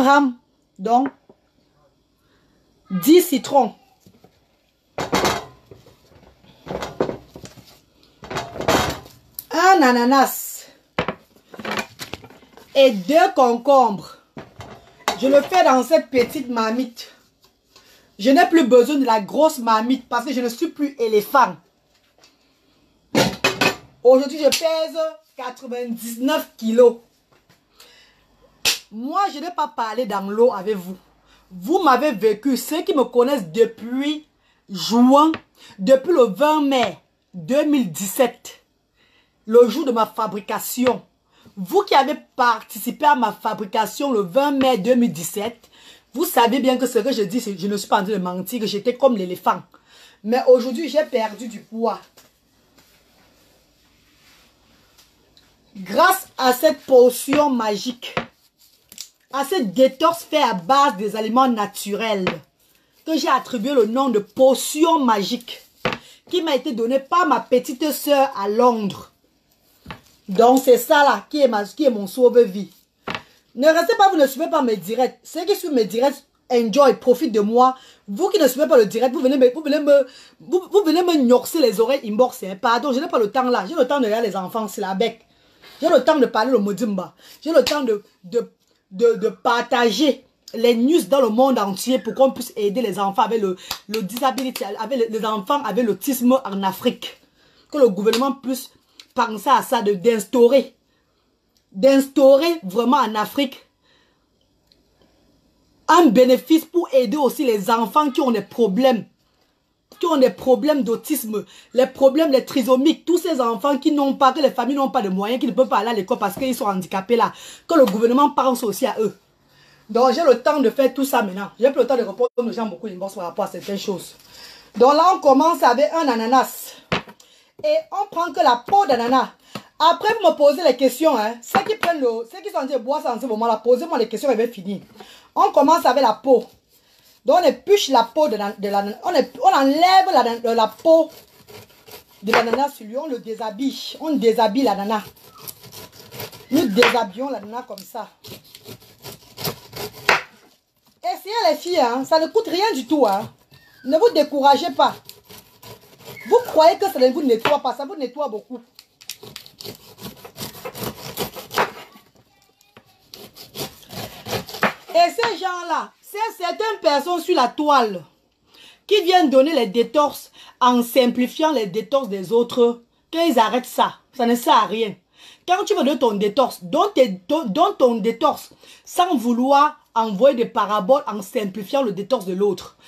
rame. Donc, 10 citrons. Un ananas. Et 2 concombres. Je le fais dans cette petite marmite. Je n'ai plus besoin de la grosse marmite parce que je ne suis plus éléphant. Aujourd'hui, je pèse 99 kilos. Moi, je n'ai pas parlé dans l'eau avec vous. Vous m'avez vécu, ceux qui me connaissent depuis juin, depuis le 20 mai 2017, le jour de ma fabrication. Vous qui avez participé à ma fabrication le 20 mai 2017, vous savez bien que ce que je dis, je ne suis pas en train de mentir, que j'étais comme l'éléphant. Mais aujourd'hui, j'ai perdu du poids. Grâce à cette potion magique, à cette détox fait à base des aliments naturels, que j'ai attribué le nom de potion magique, qui m'a été donnée par ma petite soeur à Londres. Donc c'est ça là qui est mon sauve-vie. Ne restez pas, vous ne suivez pas mes directs. Ceux qui suivent mes directs, enjoy, profite de moi. Vous qui ne suivez pas le direct, vous venez me gnorcer les oreilles inbox. Pardon, je n'ai pas le temps là. J'ai le temps de regarder les enfants, c'est la bec. J'ai le temps de parler le modimba. J'ai le temps de partager les news dans le monde entier pour qu'on puisse aider les enfants avec le disability, avec les enfants avec l'autisme en Afrique. Que le gouvernement puisse penser à ça, d'instaurer vraiment en Afrique un bénéfice pour aider aussi les enfants qui ont des problèmes. Qui ont des problèmes d'autisme, les problèmes, les trisomiques, tous ces enfants qui n'ont pas, que les familles n'ont pas de moyens, qui ne peuvent pas aller à l'école parce qu'ils sont handicapés là, que le gouvernement pense aussi à eux. Donc j'ai le temps de faire tout ça maintenant. J'ai plus le temps de répondre aux gens beaucoup d'inbox par rapport à certaines choses. Donc là on commence avec un ananas. Et on prend que la peau d'ananas. Après vous me posez les questions, hein, ceux qui sont en train de boire ça en ce moment là, posez-moi les questions et bien fini. On commence avec la peau. Donc on épluche la peau de l'ananas, on enlève la peau de l'ananas sur lui, on le déshabille, on déshabille l'ananas. Nous déshabillons l'ananas comme ça. Essayez les filles, hein, ça ne coûte rien du tout. Hein. Ne vous découragez pas. Vous croyez que ça ne vous nettoie pas, ça vous nettoie beaucoup. Et ces gens-là, c'est certaines personnes sur la toile qui viennent donner les détox en simplifiant les détox des autres, qu'ils arrêtent ça. Ça ne sert à rien. Quand tu veux donner ton détox, donne ton détox sans vouloir envoyer des paraboles en simplifiant le détox de l'autre.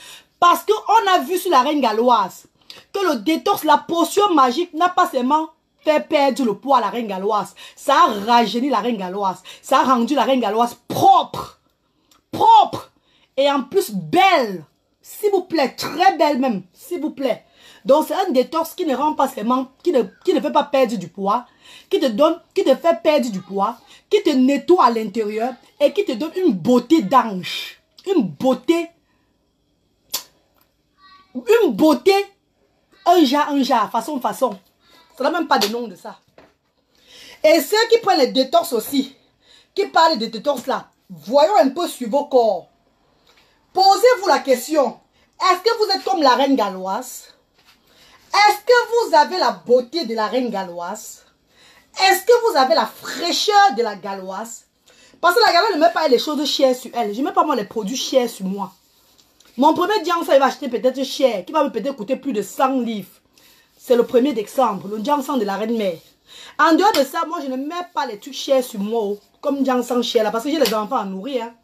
Parce qu'on a vu sur la reine galloise que le détox, la potion magique n'a pas seulement fait perdre le poids à la reine galloise. Ça a rajeuni la reine galloise. Ça a rendu la reine galloise propre. Propre et en plus belle, s'il vous plaît, très belle même, s'il vous plaît. Donc c'est un détox qui ne rend pas seulement, qui ne fait pas perdre du poids, qui te fait perdre du poids, qui te nettoie à l'intérieur et qui te donne une beauté d'ange, une beauté, un genre, façon, ça n'a même pas de nom de ça. Et ceux qui prennent les détox aussi, qui parlent de détox là, voyons un peu sur vos corps. Posez-vous la question. Est-ce que vous êtes comme la reine galloise? Est-ce que vous avez la beauté de la reine galloise? Est-ce que vous avez la fraîcheur de la galloise? Parce que la galloise ne met pas les choses chères sur elle. Je ne mets pas moi les produits chers sur moi. Mon premier Jiangsan, il va acheter peut-être cher, qui va me peut-être coûter plus de 100 livres. C'est le premier d'exemple, le Jiangsan de la reine mère. En dehors de ça, moi je ne mets pas les trucs chers sur moi. Comme Jiangsan cher là, parce que j'ai les enfants à nourrir. Hein.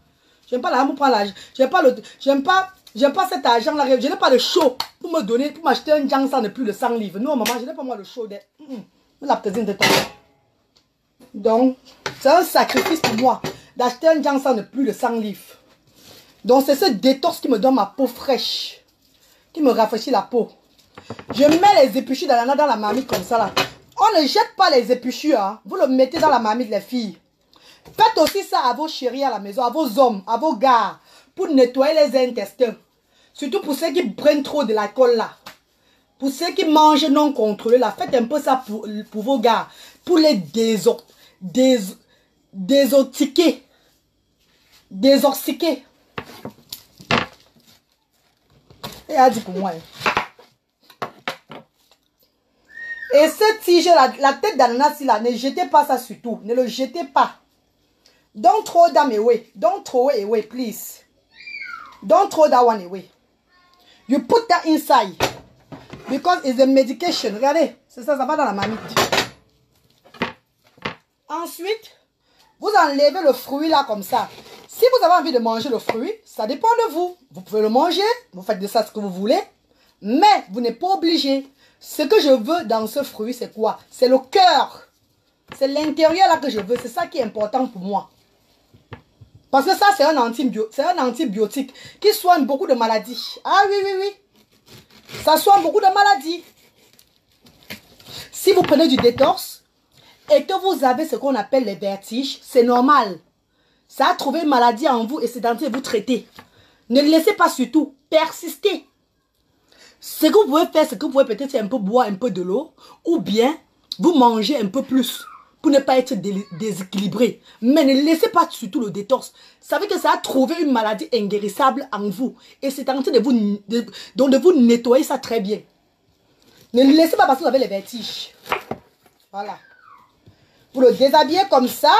J'aime pas l'argent pour prendre l'argent. J'aime pas cet argent là. Je n'ai pas de show pour me donner, pour m'acheter un Jiangsan de plus de 100 livres. Non, maman, je n'ai pas moi le show de. La petite de temps. Donc, c'est un sacrifice pour moi d'acheter un Jiangsan de plus de 100 livres. Donc, c'est ce détox qui me donne ma peau fraîche, qui me rafraîchit la peau. Je mets les épluchures d'ananas dans la marmite comme ça là. On ne jette pas les épluchures. Hein. Vous le mettez dans la marmite, les filles. Faites aussi ça à vos chéris à la maison, à vos hommes, à vos gars, pour nettoyer les intestins. Surtout pour ceux qui prennent trop de l'alcool là. Pour ceux qui mangent non contrôlés là, faites un peu ça pour vos gars. Pour les désotiquer. désorciqué. Et a dit pour moi. Et cette tige, la tête d'ananas, là, ne jetez pas ça sur tout. Ne le jetez pas. Don't throw them away. Don't throw it away, please. Don't throw that one away. You put that inside. Because it's a medication. Regardez, c'est ça, ça va dans la marmite. Ensuite, vous enlevez le fruit là comme ça. Si vous avez envie de manger le fruit, ça dépend de vous. Vous pouvez le manger, vous faites de ça ce que vous voulez. Mais vous n'êtes pas obligé. Ce que je veux dans ce fruit, c'est quoi? C'est le cœur. C'est l'intérieur là que je veux. C'est ça qui est important pour moi. Parce que ça, c'est un antibiotique qui soigne beaucoup de maladies. Ah oui, oui, oui. Ça soigne beaucoup de maladies. Si vous prenez du détox et que vous avez ce qu'on appelle les vertiges, c'est normal. Ça a trouvé une maladie en vous et c'est en train de vous traiter. Ne le laissez pas surtout. Persistez. Ce que vous pouvez faire, c'est que vous pouvez peut-être un peu boire un peu de l'eau ou bien vous mangez un peu plus pour ne pas être déséquilibré. Mais ne laissez pas surtout le détox. Ça veut dire que ça a trouvé une maladie inguérissable en vous. Et c'est en train de vous nettoyer ça très bien. Ne le laissez pas parce que vous avez les vertiges. Voilà. Vous le déshabillez comme ça.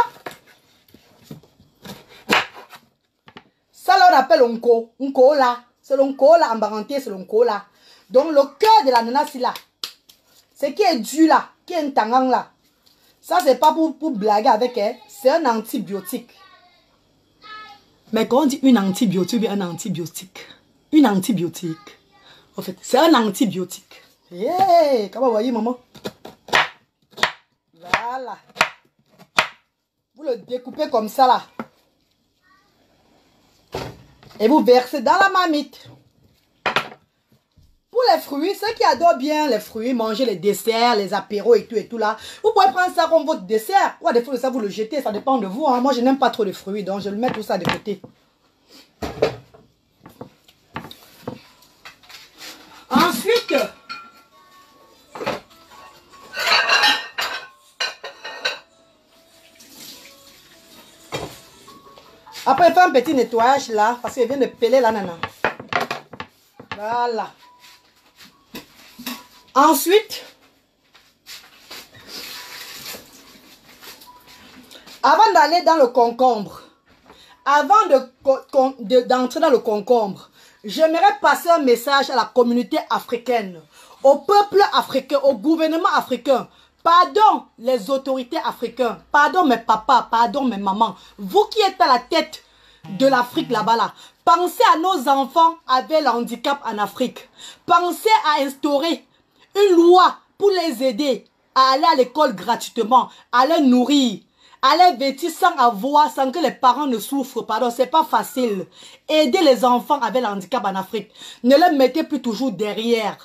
Ça là on appelle onko. Onko là. C'est l'onko là. En parenté c'est l'onko là. Donc le cœur de l'ananas là. Ce qui est dû là. Qui est un tangang là. Ça, c'est pas pour blaguer avec elle. C'est un antibiotique. Mais quand on dit une antibiotique, un antibiotique. Une antibiotique. En fait, c'est un antibiotique. Yeah! Comment vous voyez, maman? Voilà. Vous le découpez comme ça, là. Et vous versez dans la marmite. Pour les fruits, ceux qui adorent bien les fruits, manger les desserts, les apéros et tout là, vous pouvez prendre ça comme votre dessert. Ou à défaut de ça, vous le jetez, ça dépend de vous. Hein. Moi, je n'aime pas trop les fruits, donc je le mets tout ça de côté. Ensuite, après, il fait un petit nettoyage là, parce qu'il vient de peler l'ananas. Voilà. Ensuite, avant d'aller dans le concombre, avant d'entrer dans le concombre, j'aimerais passer un message à la communauté africaine, au peuple africain, au gouvernement africain. Pardon les autorités africaines, pardon mes papas, pardon mes mamans. Vous qui êtes à la tête de l'Afrique là-bas là, pensez à nos enfants avec le handicap en Afrique. Pensez à instaurer une loi pour les aider à aller à l'école gratuitement, à les nourrir, à les vêtir sans avoir, sans que les parents ne souffrent. Pardon, c'est pas facile. Aider les enfants avec le handicap en Afrique. Ne les mettez plus toujours derrière.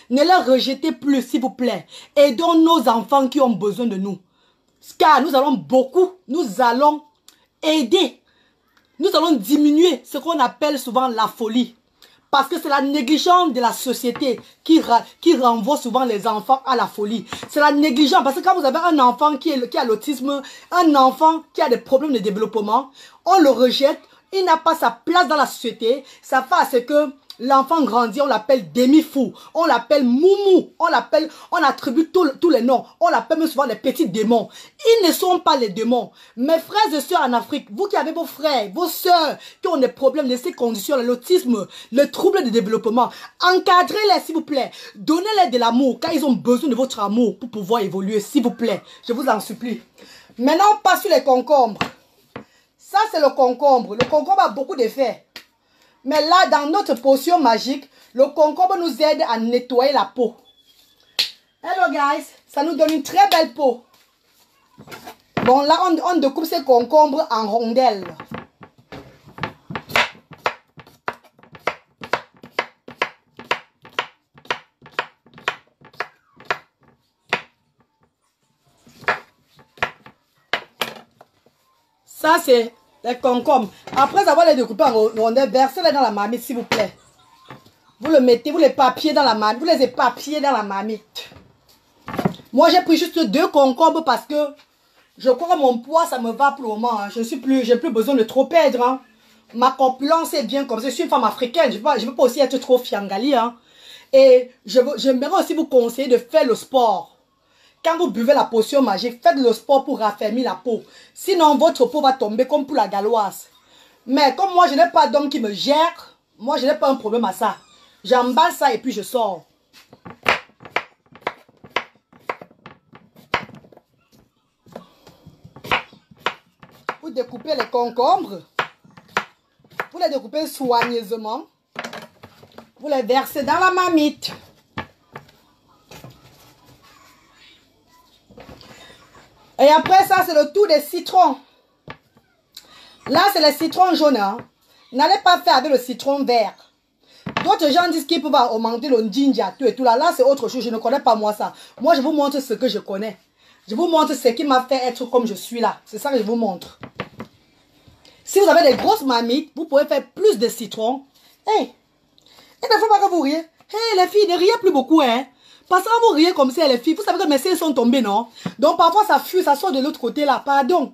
Ne les rejetez plus, s'il vous plaît. Aidons nos enfants qui ont besoin de nous. Car nous allons beaucoup, nous allons aider. Nous allons diminuer ce qu'on appelle souvent la folie. Parce que c'est la négligence de la société qui renvoie souvent les enfants à la folie. C'est la négligence. Parce que quand vous avez un enfant qui a l'autisme, un enfant qui a des problèmes de développement, on le rejette. Il n'a pas sa place dans la société. Ça fait à ce que l'enfant grandit, on l'appelle demi-fou, on l'appelle moumou, on attribue tous les noms, on l'appelle même souvent les petits démons. Ils ne sont pas les démons. Mes frères et sœurs en Afrique, vous qui avez vos frères, vos sœurs qui ont des problèmes de ces conditions, l'autisme, le trouble de développement, encadrez-les s'il vous plaît. Donnez-les de l'amour car ils ont besoin de votre amour pour pouvoir évoluer, s'il vous plaît. Je vous en supplie. Maintenant, on passe sur les concombres. Ça, c'est le concombre. Le concombre a beaucoup d'effets. Mais là, dans notre potion magique, le concombre nous aide à nettoyer la peau. Hello guys, ça nous donne une très belle peau. Bon, là, on découpe ces concombres en rondelles. Ça, c'est les concombres. Après avoir les découpés en rondelles, versez-les dans la marmite, s'il vous plaît. Vous le mettez, vous les papiers dans la marmite. Vous les éparpillez dans la marmite. Moi, j'ai pris juste 2 concombres parce que je crois que mon poids, ça me va pour le moment. Hein. J'ai plus besoin de trop perdre. Hein. Ma corpulence est bien comme ça. Je suis une femme africaine. Je ne veux pas aussi être trop fiangali. Hein. Et j'aimerais aussi vous conseiller de faire le sport. Quand vous buvez la potion magique, faites le sport pour raffermir la peau. Sinon, votre peau va tomber comme pour la galloise. Mais comme moi, je n'ai pas d'homme qui me gère, moi, je n'ai pas un problème à ça. J'emballe ça et puis je sors. Vous découpez les concombres. Vous les découpez soigneusement. Vous les versez dans la marmite. Et après ça, c'est le tour des citrons. Là, c'est les citrons jaunes. Hein. N'allez pas faire avec le citron vert. D'autres gens disent qu'ils peuvent augmenter le ginger, tout et tout. Là, c'est autre chose. Je ne connais pas moi ça. Moi, je vous montre ce que je connais. Je vous montre ce qui m'a fait être comme je suis là. C'est ça que je vous montre. Si vous avez des grosses marmites, vous pouvez faire plus de citron. Hey, il ne faut pas que vous riez. Hey, les filles, ne riez plus beaucoup, hein. Parce que quand vous riez comme ça, les filles, vous savez que mes seins sont tombés, non? Donc parfois, ça fuit, ça sort de l'autre côté là. Pardon.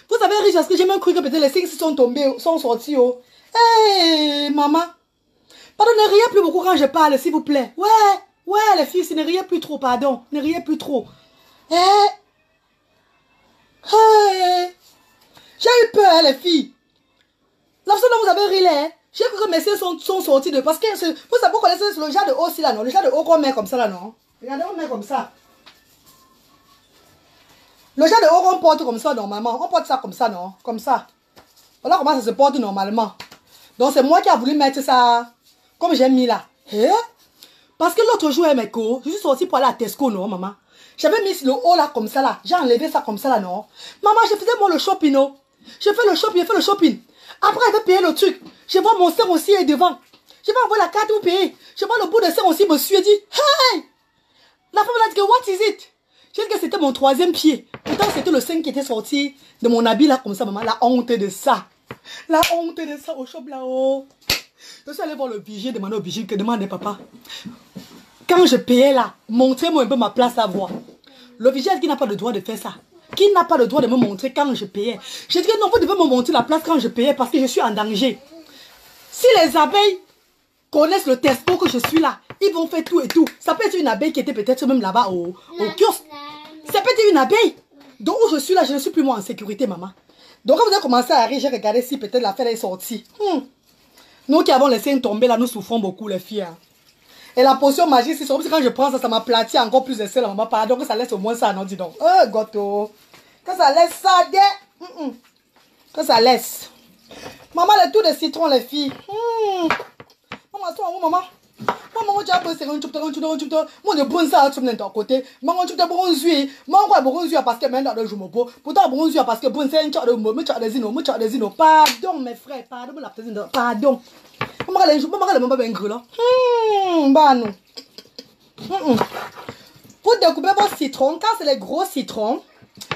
Vous avez ri parce que j'ai même cru que peut-être les seins sont tombés, sont sortis. Oh. Hey, maman. Pardon, ne riez plus beaucoup quand je parle, s'il vous plaît. Ouais, les filles, ne riez plus trop, pardon. Ne riez plus trop. Hey. J'ai eu peur, hein, les filles. La façon dont vous avez ri là, j'ai cru que mes seins sont sortis de... Parce que vous savez, vous connaissez le genre de haut aussi là, non? Le genre de haut qu'on met comme ça là, non? Regardez, on met comme ça. Le genre de haut qu'on porte comme ça normalement. On porte ça comme ça, non? Comme ça. Voilà comment ça se porte normalement. Donc c'est moi qui a voulu mettre ça comme j'ai mis là. Parce que l'autre jour, mes co, je suis sortie pour aller à Tesco, non, maman? J'avais mis le haut là comme ça là. J'ai enlevé ça comme ça là, non? Maman, je faisais moi le shopping, non? J'ai fait le shopping. Après, je vais payer le truc. Je vois mon sein aussi est devant. Je vais envoyer la carte pour payer. Je vois le bout de sein aussi, me suis dit, hey! La femme m'a dit, what is it? J'ai dit que c'était mon troisième pied. Pourtant, c'était le sein qui était sorti de mon habit là, comme ça, maman. La honte de ça. La honte de ça au shop là-haut. Je suis allée voir le vigile, demander au vigile que demandez papa. Quand je payais là, montrez-moi un peu ma place à voir. Le vigile qui n'a pas le droit de faire ça. Qui n'a pas le droit de me montrer quand je payais. J'ai dit que non, vous devez me montrer la place quand je payais parce que je suis en danger. Si les abeilles connaissent le Tesco que je suis là, ils vont faire tout et tout. Ça peut être une abeille qui était peut-être même là-bas au kiosque. Ça peut être une abeille. Donc où je suis là, je ne suis plus moi en sécurité, maman. Donc quand vous avez commencé à rire, j'ai regardé si peut-être l'affaire est sortie. Nous qui avons les seins tombés là, nous souffrons beaucoup les filles. Hein. Et la potion magique, c'est sûr, quand je prends ça, ça m'aplatit encore plus de sel, maman. Pardon que ça laisse au moins ça, non, dis donc. Oh, goto. Que ça laisse ça, que ça laisse. Maman, le tour de citron, les filles. Maman, toi, où, maman? Maman, tu as posé un tout, moi, je prends ça, tu me l'as côté. Maman, tu t'es bon, maman, bon, parce que maintenant, je me pose. Pourtant, bon, parce que bon, c'est un chat de mots, mais chat des zino. Pardon, mes frères, pardon, la petite, pardon. Maman, maman, ben gros là. Bah, non. Vous découpez vos citrons. Quand c'est les gros citrons,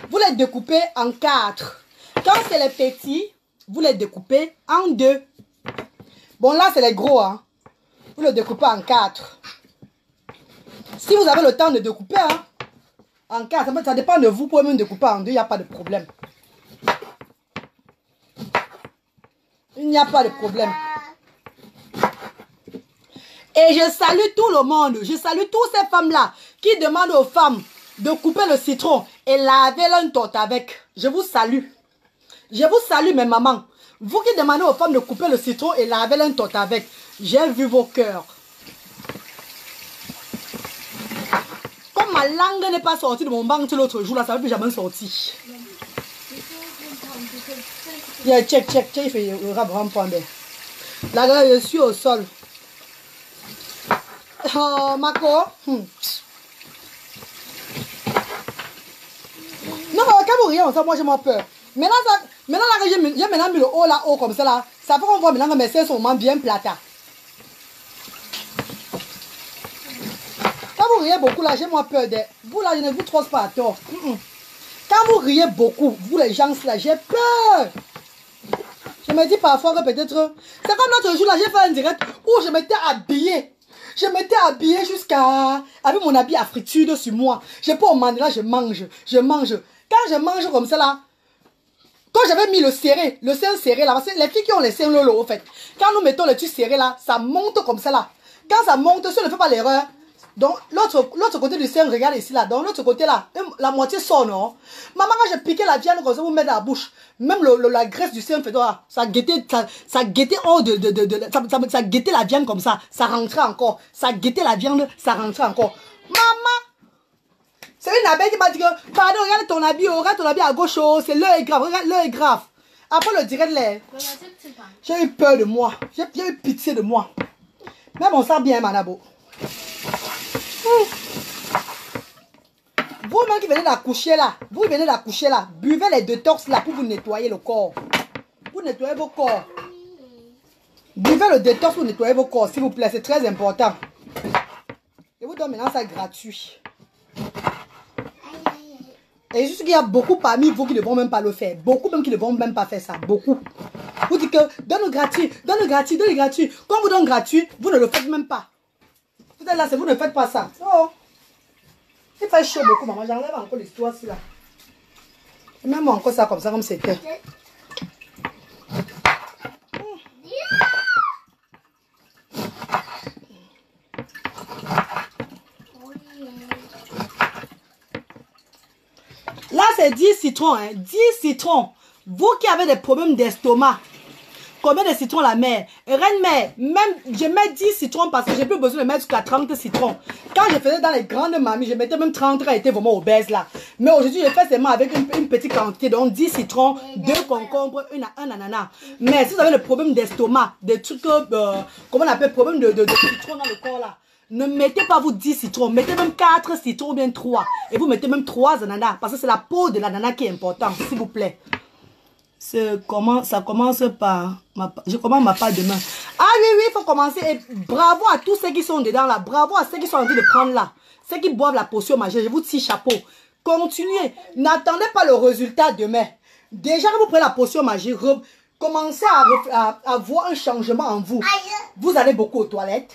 vous les découpez en 4. Quand c'est les petits, vous les découpez en 2. Bon, là, c'est les gros, hein. Vous le découpez en 4. Si vous avez le temps de découper, hein, en 4, ça dépend de vous. Vous pouvez même découper en 2, il n'y a pas de problème. Il n'y a pas de problème. Et je salue tout le monde. Je salue toutes ces femmes-là qui demandent aux femmes de couper le citron et laver leur torte avec. Je vous salue. Je vous salue, mes mamans. Vous qui demandez aux femmes de couper le citron et laver leur torte avec. J'ai vu vos cœurs. Comme ma langue n'est pas sortie de mon ventre l'autre jour, là, ça ne va plus jamais sortir. Check, il fait le rap rampandé. Là, je suis au sol. Oh, Marco. Non, mais quand vous riez, moi j'ai moins peur. Maintenant, là que j'ai maintenant mis le haut là, haut comme ça là, ça fait qu'on voit maintenant que mes seins sont bien plata. Quand vous riez beaucoup là, j'ai moins peur. Vous là, je ne vous trouve pas à tort. Quand vous riez beaucoup, vous les gens là, j'ai peur. Je me dis parfois que peut-être... C'est comme l'autre jour là, j'ai fait un direct où je m'étais habillée. Je m'étais habillée jusqu'à... avec mon habit à friture sur moi. Je peux au manger là, je mange. Quand je mange comme ça là, Quand j'avais mis le sein serré là, parce que les filles qui ont les seins lolo, au fait, quand nous mettons le truc serré là, ça monte comme ça là. Quand ça monte, si on ne fait pas l'erreur, donc l'autre côté du sein, regarde ici là, donc l'autre côté là, la moitié sort, non? Maman, quand je piquais la viande comme ça, vous mettez dans la bouche, même la graisse du sein, ça guettait hors ça guettait la viande comme ça rentrait encore. Ça guettait la viande, ça rentrait encore. Maman! C'est une abeille qui m'a dit que, pardon, regarde ton habit à gauche, oh, c'est l'œil est grave, regarde l'œil est grave. Après le direct l'air. J'ai eu peur de moi, j'ai eu pitié de moi. Même on sent bien, Manabo. Vous-même qui venez d'accoucher là, buvez les détox là pour vous nettoyer le corps. Pour nettoyer vos corps. Buvez le détox pour nettoyer vos corps, s'il vous plaît, c'est très important. Je vous donne maintenant ça gratuit. Et juste qu'il y a beaucoup parmi vous qui ne vont même pas le faire. Beaucoup même qui ne vont même pas faire ça. Beaucoup. Vous dites que donne-le gratuit, donne-le gratuit, donne-le gratuit. Quand on vous donne gratuit, vous ne le faites même pas. Vous êtes là, vous ne faites pas ça. Oh. Il fait chaud beaucoup, maman. J'enlève encore l'histoire ici là. Même encore ça comme ça, comme c'était. Là, c'est 10 citrons, hein. 10 citrons. Vous qui avez des problèmes d'estomac, combien de citrons la mère? Reine mère, même je mets 10 citrons parce que j'ai plus besoin de mettre jusqu'à 30 citrons. Quand je faisais dans les grandes mamies, je mettais même 30, elle était vraiment obèse là. Mais aujourd'hui, je fais seulement avec une petite quantité, donc 10 citrons, 2 concombres, un ananas. Mais si vous avez le problème d'estomac, des trucs, comment on appelle, problème de citrons dans le corps là, ne mettez pas vous 10 citrons, mettez même 4 citrons ou bien 3. Et vous mettez même 3 ananas, parce que c'est la peau de l'ananas qui est importante, s'il vous plaît. Ça commence par... Je commence ma part demain. Ah oui, il faut commencer. Et bravo à tous ceux qui sont dedans là. Bravo à ceux qui sont en train de prendre là. Ceux qui boivent la potion magique. Je vous tire chapeau. Continuez. N'attendez pas le résultat demain. Déjà que vous prenez la potion magique, commencez à voir un changement en vous. Vous allez beaucoup aux toilettes.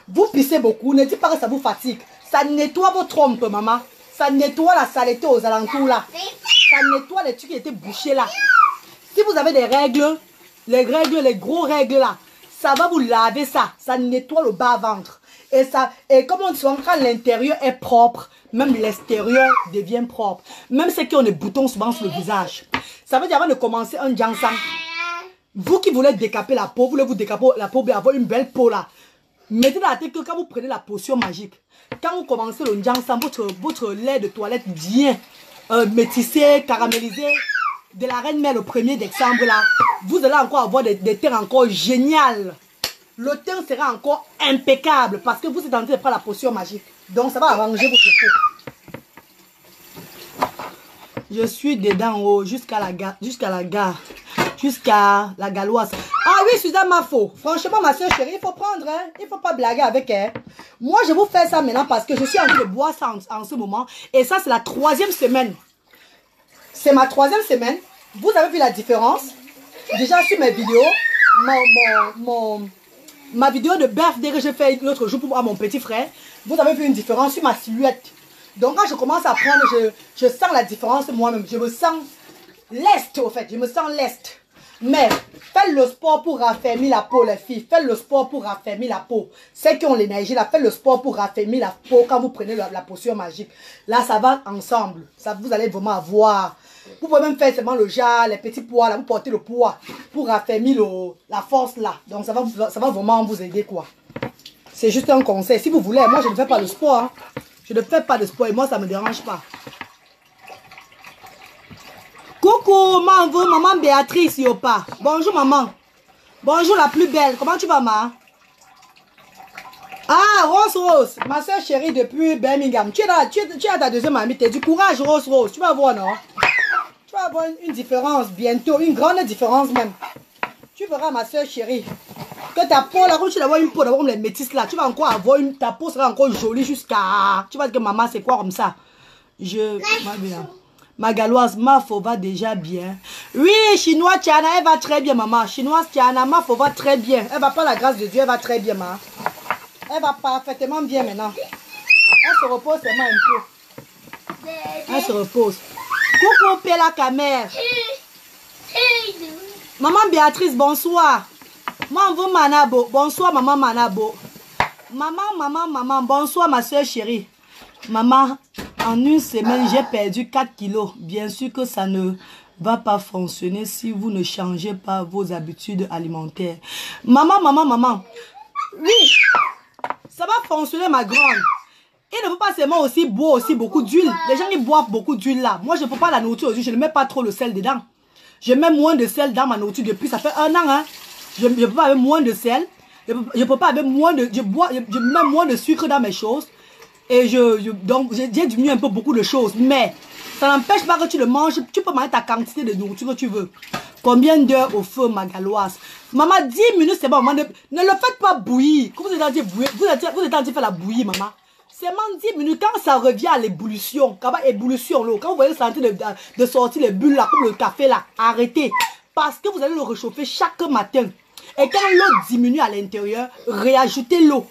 Vous pissez beaucoup. Ne dites pas que ça vous fatigue. Ça nettoie vos trompes, maman. Ça nettoie la saleté aux alentours là. Ça nettoie les trucs qui étaient bouchés là. Si vous avez des règles, les gros règles là, ça va vous laver ça. Ça nettoie le bas-ventre. Et comme on dit souvent, quand l'intérieur est propre, même l'extérieur devient propre. Même ceux qui ont des boutons souvent sur le visage. Ça veut dire avant de commencer un ginseng, vous qui voulez décaper la peau, voulez vous décaper la peau, avoir une belle peau là. Mettez dans la tête que quand vous prenez la potion magique, quand vous commencez le ginseng, votre lait de toilette vient métissé, caramélisé. De la reine mère le 1er décembre là, vous allez encore avoir des teints encore génial. Le teint sera encore impeccable parce que vous êtes en train de prendre la potion magique. Donc ça va arranger votre peau. Je suis dedans haut jusqu'à la gare, jusqu'à la Galloise. Ah oui, Suzanne Mafo. Franchement, ma soeur chérie, il faut prendre, hein. Il ne faut pas blaguer avec elle. Moi, je vous fais ça maintenant parce que je suis en train de boire ça en ce moment. Et ça, c'est la 3e semaine. C'est ma 3e semaine. Vous avez vu la différence? Déjà sur mes vidéos, ma vidéo de birthday que j'ai fait l'autre jour pour mon petit frère, vous avez vu une différence sur ma silhouette. Donc quand je commence à prendre, je sens la différence moi-même. Je me sens leste au fait, je me sens leste. Mais faites le sport pour raffermir la peau, les filles. Faites le sport pour raffermir la peau. Ceux qui ont l'énergie, là, faites le sport pour raffermir la peau quand vous prenez la potion magique. Là, ça va ensemble. Ça, vous allez vraiment avoir. Vous pouvez même faire seulement le jar, les petits poids, là, vous portez le poids pour raffermir la force, là. Donc, ça va vraiment vous aider, quoi. C'est juste un conseil. Si vous voulez, moi, je ne fais pas de sport. Hein. Je ne fais pas de sport et moi, ça ne me dérange pas. Coucou, maman Béatrice Yopa. Bonjour, maman. Bonjour, la plus belle. Comment tu vas, ma? Ah, Rose, ma soeur chérie depuis Birmingham. Tu es ta deuxième amie. Tu as du courage, Rose. Tu vas voir, non? Tu vas avoir une différence bientôt. Une grande différence, même. Tu verras, ma soeur chérie. Que ta peau, là, quand tu vas avoir une peau, d'avoir les métisses, là, tu vas encore avoir ta peau sera encore jolie jusqu'à... Tu vas dire que maman, c'est quoi comme ça? Ma Galloise, Mafo va déjà bien. Oui, chinois Tiana, elle va très bien, maman. Chinoise Tiana, Mafo va très bien. Elle va pas la grâce de Dieu, elle va très bien, maman. Elle va parfaitement bien maintenant. Elle se repose seulement un peu. Elle se repose. Coucou Pela Kamer. Maman Béatrice, bonsoir. Maman Manabo, bonsoir maman Manabo. Maman, bonsoir ma soeur chérie. Maman, en une semaine, j'ai perdu 4 kilos. Bien sûr que ça ne va pas fonctionner si vous ne changez pas vos habitudes alimentaires. Maman. Oui, ça va fonctionner ma grande. Il ne faut pas seulement aussi boire aussi beaucoup d'huile. Les gens qui boivent beaucoup d'huile là. Moi, je ne peux pas la nourriture d'huile. Je ne mets pas trop le sel dedans. Je mets moins de sel dans ma nourriture depuis. Ça fait 1 an. Hein. Je ne peux pas avec moins de sel. Je peux pas avec moins de... Je mets moins de sucre dans mes choses. Et donc, j'ai diminué un peu beaucoup de choses. Mais ça n'empêche pas que tu le manges. Tu peux manger ta quantité de nourriture que tu veux. Combien d'heures au feu, ma galoise? Maman, 10 minutes, c'est bon. Maman, ne le faites pas bouillir. Quand vous êtes en train de bouillir, vous êtes en train de faire la bouillie, maman. Seulement 10 minutes, quand ça revient à l'ébullition, quand vous voyez ça en train de sortir les bulles là, comme le café là, arrêtez. Parce que vous allez le réchauffer chaque matin. Et quand l'eau diminue à l'intérieur, réajoutez l'eau.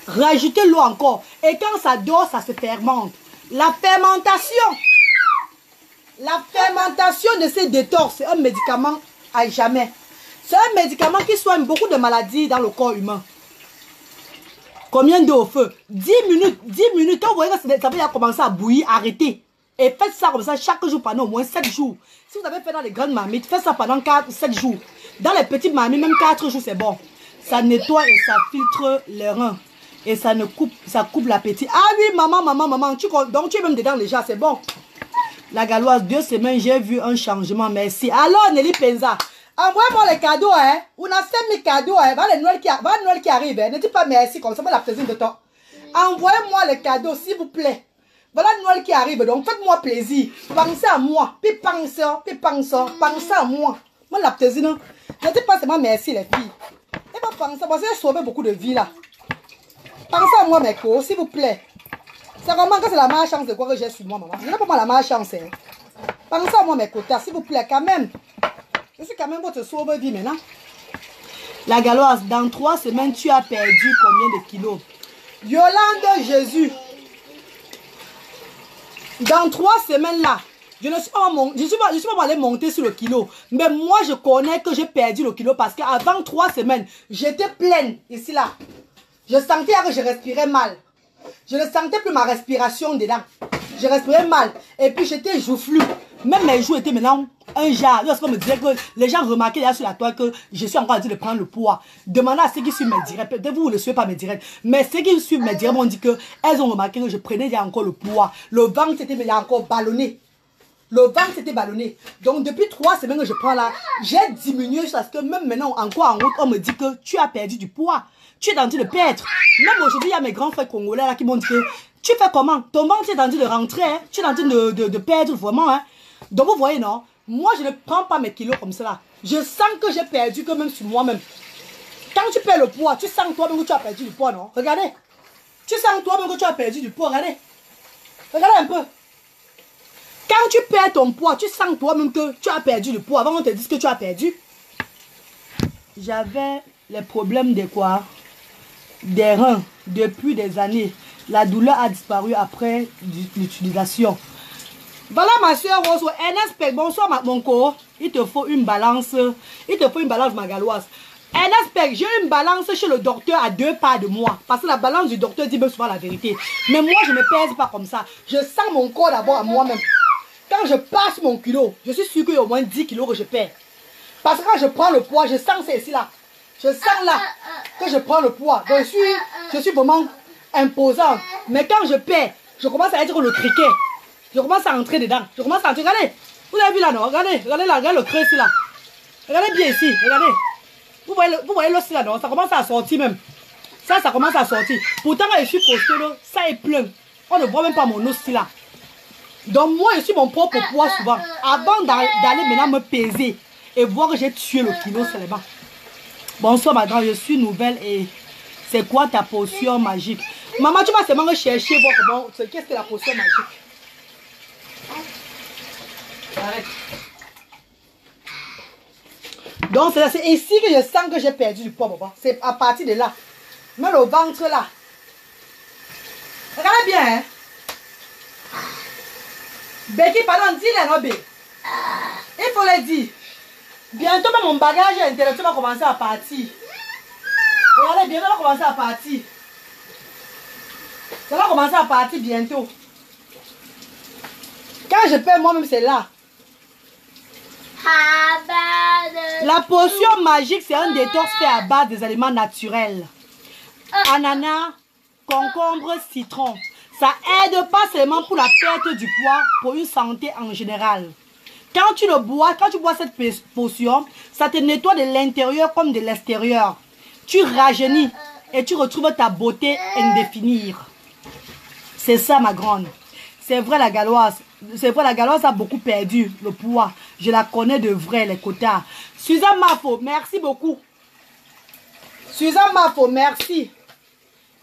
Rajoutez l'eau encore. Et quand ça dort, ça se fermente. La fermentation de ces détox, c'est un médicament à jamais. C'est un médicament qui soigne beaucoup de maladies dans le corps humain. Combien d'eau au feu? 10 minutes. Quand vous voyez que ça va commencer à bouillir, arrêtez. Et faites ça comme ça chaque jour pendant au moins 7 jours. Si vous avez fait dans les grandes marmites, faites ça pendant 7 jours. Dans les petites marmites, même 4 jours, c'est bon. Ça nettoie et ça filtre les reins. Et ça coupe l'appétit. Ah oui, maman. Donc tu es même dedans déjà, c'est bon. La galoise, 2 semaines, j'ai vu un changement, merci. Alors, Nelly Penza, envoie-moi les cadeaux, hein. On a 5000 cadeaux, hein. Va le Noël qui arrive, hein. Ne dis pas merci, comme ça, moi la plaisir de toi. Envoyez-moi les cadeaux, s'il vous plaît. Voilà Noël qui arrive, donc faites-moi plaisir. Pensez à moi. Puis pensez à moi. Moi, la plaisir, non. Ne dis pas seulement merci, les filles. Et pas penser, parce que j'ai sauvé beaucoup de vies, là. Pensez à moi, mes co, s'il vous plaît. C'est vraiment que c'est la malchance de quoi que j'ai sur moi, maman. Je n'ai pas moi la malchance. Hein. Pensez à moi, mes quotas, s'il vous plaît, quand même. Je suis quand même votre sauve-vie maintenant. La galoise, dans 3 semaines, tu as perdu combien de kilos? Yolande Jésus. Dans 3 semaines là, je ne suis pas allé monter sur le kilo. Mais moi, je connais que j'ai perdu le kilo parce qu'avant 3 semaines, j'étais pleine ici là. Je sentais que je respirais mal. Je ne sentais plus ma respiration dedans. Je respirais mal. Et puis j'étais joufflue. Même mes joues étaient maintenant un genre. Lorsqu'on me disait que les gens remarquaient là sur la toile que je suis encore en train de prendre le poids. Demandez à ceux qui suivent mes directs. Peut-être vous ne suivez pas mes directs. Mais ceux qui suivent mes directs m'ont dit qu'elles ont remarqué que je prenais déjà encore le poids. Le ventre s'était encore ballonné. Le ventre s'était ballonné. Donc depuis 3 semaines que je prends là, j'ai diminué parce que même maintenant encore en route, on me dit que tu as perdu du poids. Tu es en train de perdre. Même aujourd'hui, il y a mes grands frères congolais là qui m'ont dit que tu fais comment? Ton ventre est en train de rentrer, hein? Tu es en train de perdre vraiment. Hein? Donc vous voyez, non? Moi, je ne prends pas mes kilos comme cela. Je sens que j'ai perdu que même sur moi-même. Quand tu perds le poids, tu sens toi-même que tu as perdu du poids, non? Regardez. Tu sens toi-même que tu as perdu du poids, regardez. Regardez un peu. Quand tu perds ton poids, tu sens toi-même que tu as perdu du poids. Avant qu'on te dise que tu as perdu. J'avais les problèmes de quoi? Des reins depuis des années. La douleur a disparu après l'utilisation. Voilà ma soeur Rose. Ernest, bonsoir mon corps. Il te faut une balance. Il te faut une balance ma galoise. Ernest, j'ai une balance chez le docteur à 2 pas de moi. Parce que la balance du docteur dit même souvent la vérité. Mais moi je ne pèse pas comme ça. Je sens mon corps d'abord à moi-même. Quand je passe mon kilo, je suis sûr qu'il y a au moins 10 kilos que je perds. Parce que quand je prends le poids, je sens c'est ici là. Je sens là que je prends le poids. Donc je suis vraiment imposant. Mais quand je perds, je commence à être le criquet. Je commence à entrer dedans. Je commence à entrer. Regardez. Vous avez vu là, non? Regardez là. Regardez le creux ici là. Regardez bien ici. Regardez. Vous voyez l'os là, non? Ça commence à sortir même. Ça commence à sortir. Pourtant, quand je suis costaud, ça est plein. On ne voit même pas mon os ici là. Donc moi, je suis mon propre poids souvent. Avant d'aller maintenant me peser et voir que j'ai tué le kilo seulement. Bonsoir madame, je suis nouvelle et c'est quoi ta potion magique? Maman, tu vas seulement chercher voir comment, qu'est-ce que la potion magique? Arrête. Donc c'est ici que je sens que j'ai perdu du poids, papa. C'est à partir de là. Mais le ventre là. Regardez bien, hein. Becky, pardon, dis-le, non, bé. Il faut le dire. Bientôt, même mon bagage intellectuel va commencer à partir. Regardez, bientôt, ça va commencer à partir. Ça va commencer à partir bientôt. Quand je perds moi-même, c'est là. La potion magique, c'est un détox fait à base des aliments naturels. Ananas, concombre, citron. Ça aide pas seulement pour la perte du poids, pour une santé en général. Quand tu bois cette potion, ça te nettoie de l'intérieur comme de l'extérieur. Tu rajeunis et tu retrouves ta beauté indéfinie. C'est ça, ma grande. C'est vrai, la galloise. C'est vrai, la galloise a beaucoup perdu le poids. Je la connais de vrai, les quotas. Suzanne Mafo, merci beaucoup. Suzanne Mafo, merci.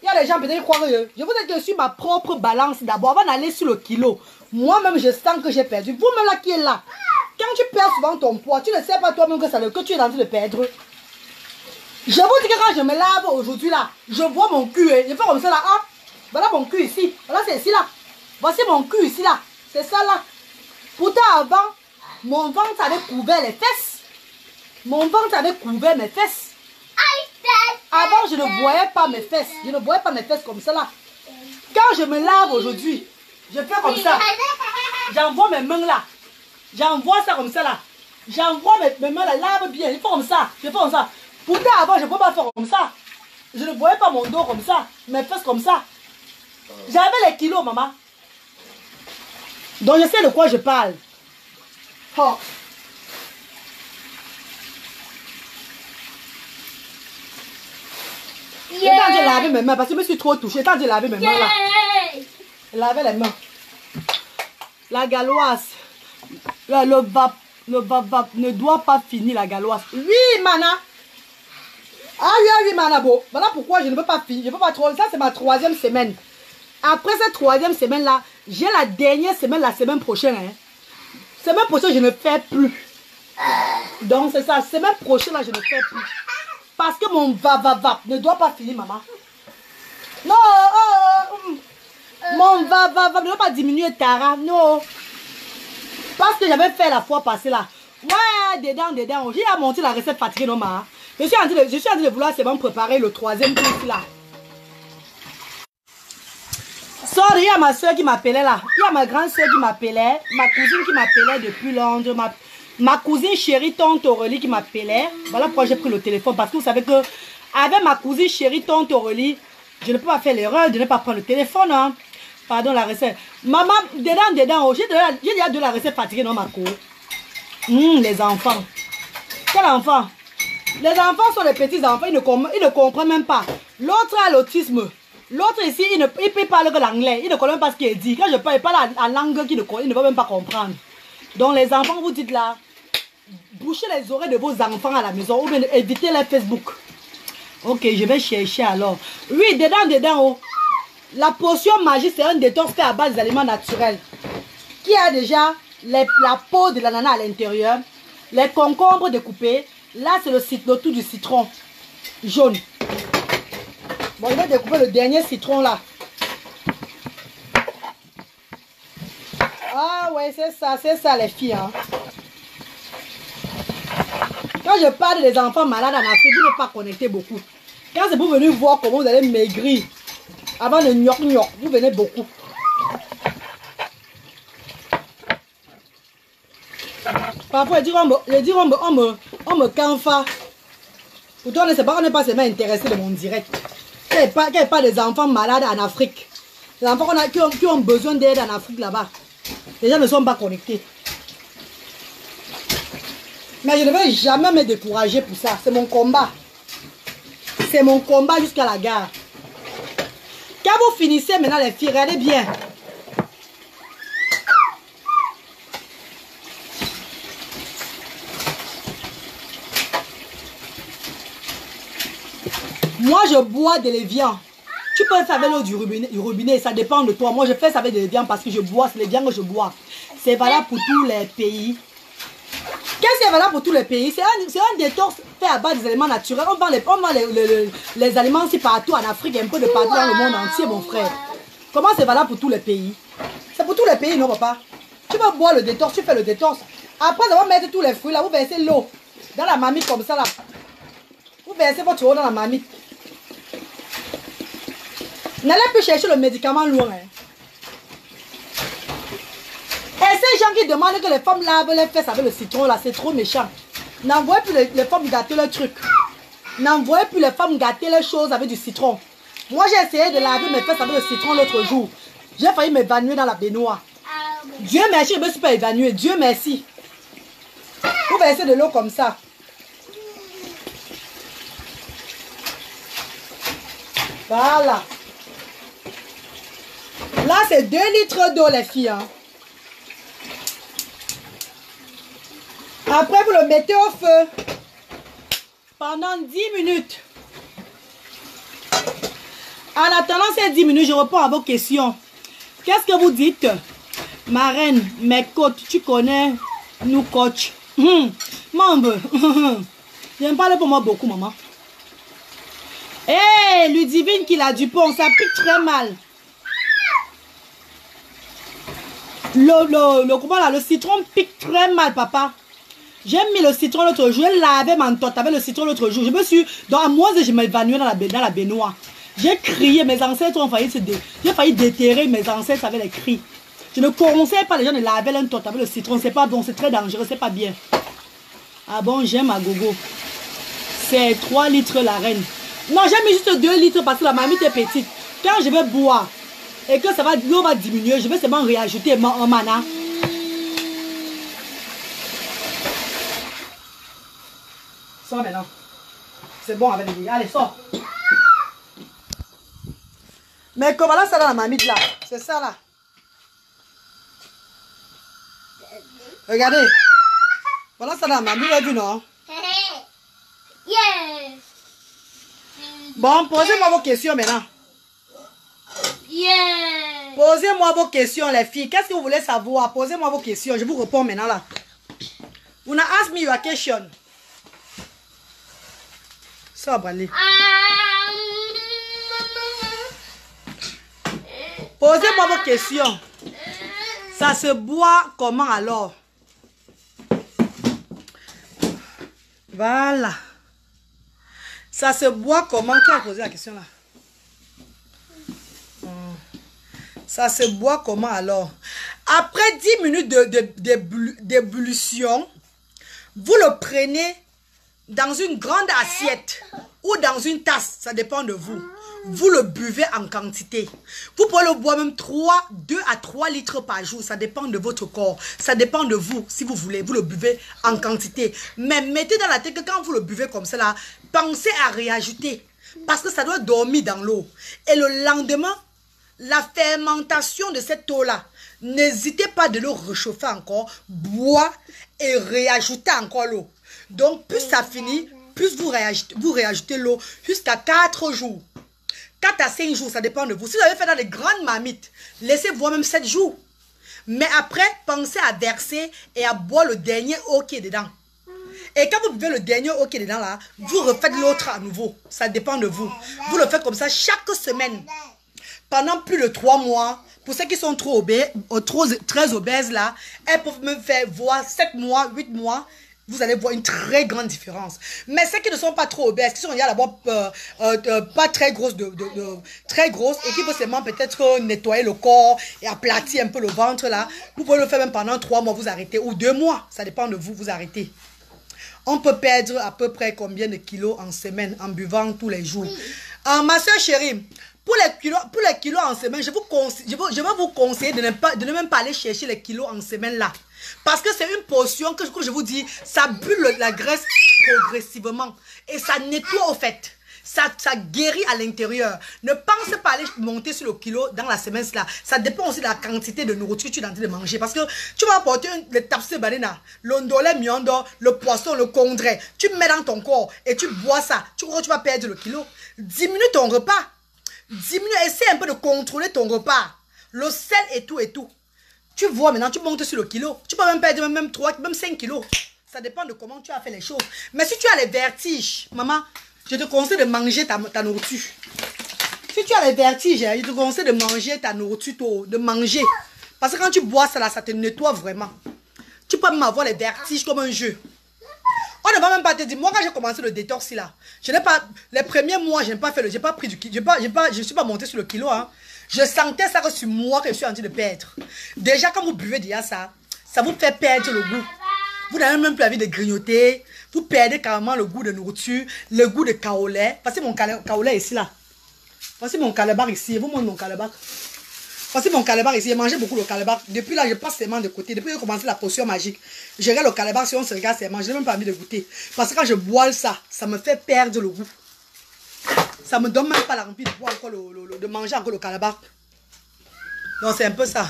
Il y a des gens peut-être qui croient que je vous ai dit sur ma propre balance d'abord avant d'aller sur le kilo. Moi-même, je sens que j'ai perdu. Vous-même là qui est là, quand tu perds souvent ton poids, tu ne sais pas toi-même que tu es en train de perdre. Je vous dis que quand je me lave aujourd'hui là, je vois mon cul. Je fais comme ça là. Ah, voilà mon cul ici. Voilà, c'est ici là. Voici mon cul ici là. C'est ça là. Pourtant avant, mon ventre avait couvert les fesses. Mon ventre avait couvert mes fesses. Avant, je ne voyais pas mes fesses. Je ne voyais pas mes fesses comme ça là. Quand je me lave aujourd'hui, je fais comme ça. J'envoie mes mains là. J'envoie ça comme ça là. J'envoie mes mains là. Lave bien. Je fais comme ça. Je fais comme ça. Pourtant avant, je ne pouvais pas faire comme ça. Je ne voyais pas mon dos comme ça. Mes fesses comme ça. J'avais les kilos, maman. Donc je sais de quoi je parle. Oh. Yeah. Quand j'ai lavé mes mains, parce que je me suis trop touchée. Quand j'ai lavé mes mains là, laver les mains. La galloise, le vap ne doit pas finir la galloise. Oui, mana. Ah oui, mana, bon. Voilà pourquoi je ne peux pas finir. Je ne peux pas trop. Ça, c'est ma 3e semaine. Après cette 3e semaine là, j'ai la dernière semaine, la semaine prochaine. Hein. Semaine prochaine, je ne fais plus. Donc c'est ça, semaine prochaine là, je ne fais plus. Parce que mon va ne doit pas finir, maman. Non, mon va ne doit pas diminuer, Tara. Non. Parce que j'avais fait la fois passée là. Ouais, dedans. J'ai monté la recette fatiguée, non, maman. Je suis en train de vouloir seulement préparer le 3e truc là. Il y a ma soeur qui m'appelait là. Il y a ma grande soeur qui m'appelait. Ma cousine qui m'appelait depuis Londres. Ma cousine chérie tante Aurélie qui m'appelait. Voilà pourquoi j'ai pris le téléphone. Parce que vous savez que avec ma cousine chérie tante Aurélie, je ne peux pas faire l'erreur de ne pas prendre le téléphone. Hein. Pardon, la recette. Maman, dedans. J'ai déjà de la recette fatiguée dans ma cour. Les enfants. Quel enfant? Les enfants sont les petits enfants. Ils ne comprennent même pas. L'autre a l'autisme. L'autre ici, il parle que l'anglais. Il ne connaît même pas ce qu'il dit. Quand je parle, il parle en langue qu'il ne va même pas comprendre. Donc les enfants, vous dites là, bouchez les oreilles de vos enfants à la maison ou bien évitez les Facebook. Ok, je vais chercher alors. Oui, dedans, oh. La potion magique, c'est un détox fait à base d'aliments naturels. Qui a déjà la peau de l'ananas à l'intérieur, les concombres découpés. Là, c'est le tout du citron jaune. Bon, je vais découper le dernier citron là. Ah ouais, c'est ça les filles. Hein. Quand je parle des enfants malades en Afrique, vous n'êtes pas connecté beaucoup. Quand c'est pour venir voir comment vous allez maigrir, avant le gnoc, vous venez beaucoup. Parfois, on me canfa. Pourtant, on n'est pas seulement intéressé de mon direct. Qu'il n'y ait pas des enfants malades en Afrique. Les enfants qui ont besoin d'aide en Afrique là-bas. Les gens ne sont pas connectés. Mais je ne vais jamais me décourager pour ça. C'est mon combat. C'est mon combat jusqu'à la gare. Quand vous finissez maintenant les filles, regardez bien. Moi, je bois de l'évian. Tu peux faire avec l'eau du robinet, ça dépend de toi. Moi, je fais ça avec de l'évian parce que je bois, c'est l'évian que je bois. C'est valable pour tous les pays. Qu'est-ce qui est valable pour tous les pays? C'est un détox fait à base des aliments naturels. On vend les aliments aussi partout en Afrique, un peu de partout dans le monde entier, mon frère. Comment c'est valable pour tous les pays? C'est pour tous les pays, non, papa? Tu vas boire le détox, tu fais le détox. Après avoir mettre tous les fruits là, vous versez l'eau. Dans la marmite comme ça là. Vous versez votre eau dans la marmite. N'allez plus chercher le médicament loin. Hein. Et ces gens qui demandent que les femmes lavent les fesses avec le citron là, c'est trop méchant. N'envoyez plus les femmes gâter le truc. N'envoyez plus les femmes gâter les choses avec du citron. Moi j'ai essayé de laver mes fesses avec le citron l'autre jour. J'ai failli m'évanouir dans la baignoire. Dieu merci, je ne me suis pas évanouie. Dieu merci. Vous versez de l'eau comme ça. Voilà. Là, c'est 2 litres d'eau, les filles. Hein. Après, vous le mettez au feu pendant 10 minutes. En attendant ces 10 minutes, je réponds à vos questions. Qu'est-ce que vous dites? Ma reine, mes côtes, tu connais nous coach. Maman, j'aime parler pour moi beaucoup, maman. Hé, Ludivine qui l'a du pont, ça pique très mal. Le citron pique très mal, papa. J'ai mis le citron l'autre jour, j'ai lavé ma tête avec le citron l'autre jour. Je me suis, dans moi, je m'évanouis dans la baignoire. J'ai crié, mes ancêtres ont failli j'ai failli déterrer mes ancêtres avec les cris. Je ne conseille pas les gens de laver leur tête avec le citron, c'est pas bon, c'est très dangereux, c'est pas bien. Ah bon, j'aime à gogo. C'est 3 litres la reine. Non, j'ai mis juste 2 litres parce que la marmite est petite. Quand je vais boire et que l'eau va diminuer, je vais seulement réajouter en mana. Sors maintenant. C'est bon avec les billes. Allez, sors. Mais comment là, ça dans la marmite là? C'est ça là. Regardez. Voilà ça dans la marmite, vous avez vu non? Yes. Bon, posez-moi vos questions maintenant. Yes. Posez-moi vos questions les filles. Qu'est-ce que vous voulez savoir? Posez-moi vos questions. Je vous réponds maintenant là. Vous n'avez asked me your question. Ça, Brali. Posez-moi vos questions. Ça se boit comment alors? Voilà. Ça se boit comment? Qui a posé la question là? Ça se boit comment alors? Après 10 minutes d'ébullition, vous le prenez dans une grande assiette ou dans une tasse, ça dépend de vous. Vous le buvez en quantité. Vous pouvez le boire même 2 à 3 litres par jour. Ça dépend de votre corps. Ça dépend de vous. Si vous voulez, vous le buvez en quantité. Mais mettez dans la tête que quand vous le buvez comme ça, là, pensez à réajouter. Parce que ça doit dormir dans l'eau. Et le lendemain, la fermentation de cette eau-là, n'hésitez pas de le réchauffer encore. Boire et réajouter encore l'eau. Donc, plus ça finit, plus vous réajoutez l'eau jusqu'à 4 jours. 4 à 5 jours, ça dépend de vous. Si vous avez fait dans les grandes marmites, laissez voir même 7 jours. Mais après, pensez à verser et à boire le dernier eau qui est dedans. Et quand vous buvez le dernier eau qui est dedans là, vous refaites l'autre à nouveau. Ça dépend de vous. Vous le faites comme ça chaque semaine. Pendant plus de 3 mois. Pour ceux qui sont trop obèses, très obèses là, elles peuvent me faire voir 7 mois, 8 mois. Vous allez voir une très grande différence. Mais ceux qui ne sont pas trop obèses, qui sont d'abord pas très grosses, très grosses et qui peuvent seulement peut-être nettoyer le corps et aplatir un peu le ventre là, vous pouvez le faire même pendant 3 mois, vous arrêtez. Ou 2 mois, ça dépend de vous, vous arrêtez. On peut perdre à peu près combien de kilos en semaine en buvant tous les jours. Ma soeur chérie, pour les kilos en semaine, je vais vous conseiller de ne même pas aller chercher les kilos en semaine là. Parce que c'est une potion que, comme je vous dis, ça bulle la graisse progressivement. Et ça nettoie au fait. Ça guérit à l'intérieur. Ne pensez pas aller monter sur le kilo dans la semaine là. Ça dépend aussi de la quantité de nourriture que tu es en train de manger. Parce que tu vas apporter le tapse banana, l'ondolé miondo, le poisson, le condré. Tu mets dans ton corps et tu bois ça. Tu crois que tu vas perdre le kilo. Diminue ton repas. Essaie un peu de contrôler ton repas. Le sel et tout et tout. Tu vois maintenant, tu montes sur le kilo. Tu peux même perdre même 3, même 5 kilos. Ça dépend de comment tu as fait les choses. Mais si tu as les vertiges, maman, je te conseille de manger ta nourriture. Si tu as les vertiges, je te conseille de manger ta nourriture, de manger. Parce que quand tu bois ça là, ça te nettoie vraiment. Tu peux même avoir les vertiges comme un jeu. On ne va même pas te dire, moi quand j'ai commencé le détox là, je n'ai pas, les premiers mois, je n'ai pas fait le, j'ai pas pris du kilo, je suis pas monté sur le kilo, hein. Je sentais ça que sur moi que je suis en train de perdre. Déjà quand vous buvez déjà ça, ça vous fait perdre le goût. Vous n'avez même plus envie de grignoter, vous perdez carrément le goût de nourriture, le goût de kaolais. Voici mon kaolais ici là. Voici mon calabar ici, vous montrez mon calabar. Voici mon calabar ici, j'ai mangé beaucoup le calabar. Depuis là, je passe seulement de côté. Depuis que j'ai commencé la potion magique, je regarde le calabar, si on se regarde seulement, je n'ai même pas envie de goûter. Parce que quand je bois ça, ça me fait perdre le goût. Ça me donne même pas l'envie de boire encore de manger encore le calabar. Donc c'est un peu ça.